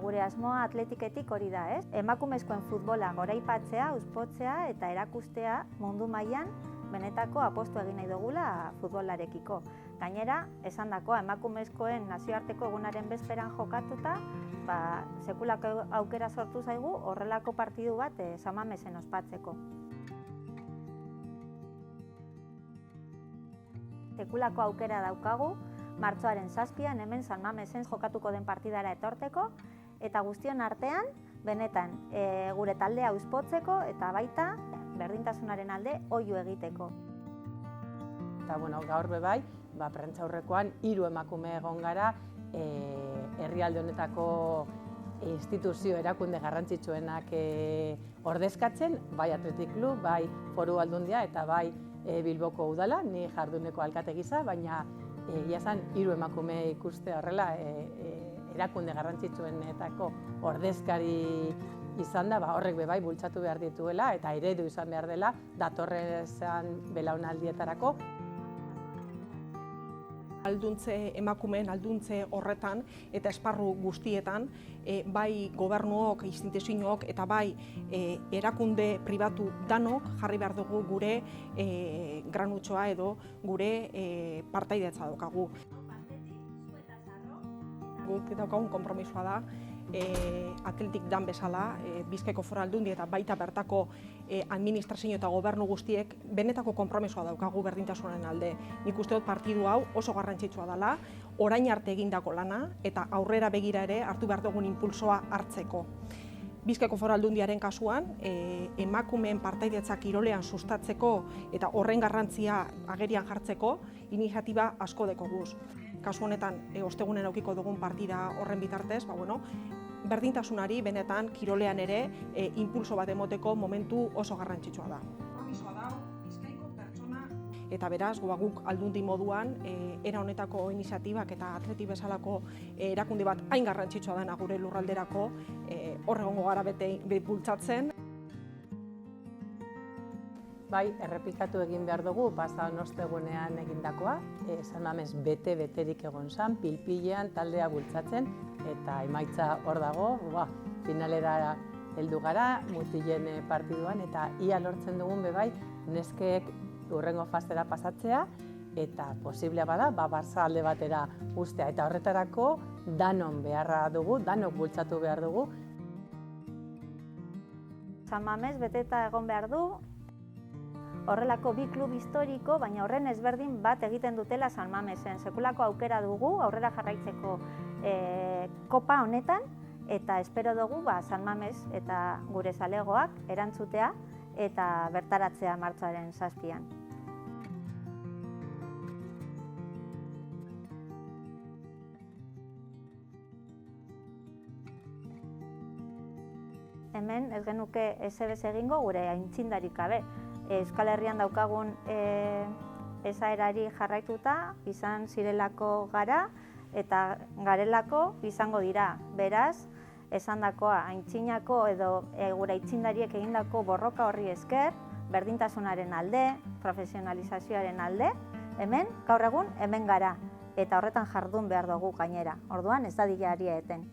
gure asmoa atletiketik hori da, ez? Emakumezkoen futbola goraipatzea, uzpotzea eta erakustea mundu mailan benetako apostu egin nahi dugula futbolarekiko. Gainera, esandakoa emakumezkoen nazioarteko egunaren bezperan jokatuta, sekulako aukera sortu zaigu horrelako partidu bat San Mamesen ospatzeko. Sekulako aukera daukagu, martxoaren 7an hemen San Mamesen jokatuko den partidara etorteko, eta guztion artean, benetan, gure taldea uzpotzeko eta baita berdintasunaren alde oihu egiteko. Eta gaur bai, prentsaurrekoan 3 emakume egon gara herrialde honetako instituzio erakunde garrantzitsuenak ordezkatzen, bai Athletic Club, bai Foru Aldundia eta bai Bilboko udala, ni jarduneko alkate gisa, baina egia 3 emakume ikuste horrela erakunde garrantzitsuenetako ordezkari izan da, horrek bai bultzatu behar dituela eta eredu izan behar dela datorren belaunaldietarako. Emakumeen alduntze horretan eta esparru guztietan, bai gobernuok, instituziook eta bai erakunde pribatu danok jarri behar dugu gure granutxoa edo gure partaidetza daukagu. Guk daukagun konpromisoa da, Athletic dan bezala, Bizkaiko Foru Aldundia eta baita bertako administrazio eta gobernu guztiek benetako konpromisoa daukagu berdintasunaren alde. Nik uste dut partidu hau oso garrantzitsua dela, orain arte egindako lana eta aurrera begira ere hartu behar dugun impulsoa hartzeko. Bizkaiko Foru Aldundiaren kasuan, emakumeen partaidetza kirolean sustatzeko eta horren garrantzia agerian jartzeko iniziatiba asko dekoguz. Kasu honetan, ostegunen aukiko dugun partida horren bitartez, berdintasunari benetan kirolean ere impulso bat emoteko momentu oso garrantzitsua da. Konpromisoa da Bizkaiko pertsona eta beraz, guk aldundi moduan era honetako iniziatibak eta Athletic bezalako erakunde bat hain garrantzitsua dena gure lurralderako horregongo gara bete bultzatzen. Bai, errepikatu egin behar dugu, pasadan ostegunean egindakoa, San Mames bete-beterik egon zen, pil-pilean taldea bultzatzen, eta emaitza hor dago, finalera heldu gara, mutilen partiduan, eta ia lortzen dugun bai, neskeek hurrengo fastera pasatzea, eta posiblea bada, Barça alde batera ustea, eta horretarako danon beharra dugu, danok bultzatu behar dugu. San Mames beteta egon behar du, horrelako bi klub historiko, baina horren ezberdin bat egiten dutela San Mamesen. Sekulako aukera dugu aurrera jarraitzeko kopa honetan, eta espero dugu San Mames eta gure zalegoak erantzutea eta bertaratzea martxoaren 7an. Hemen ez genuke ezebez egingo gure aintzindarik gabe. Euskal Herrian daukagun esaerari jarraituta izan zirelako gara eta garelako izango dira. Beraz, esandakoa aintzinako edo gure aitzindariek egindako borroka horri esker, berdintasunaren alde, profesionalizazioaren alde, hemen, gaur egun, hemen gara. Eta horretan jardun behar dugu gainera. Orduan ez dadila eten.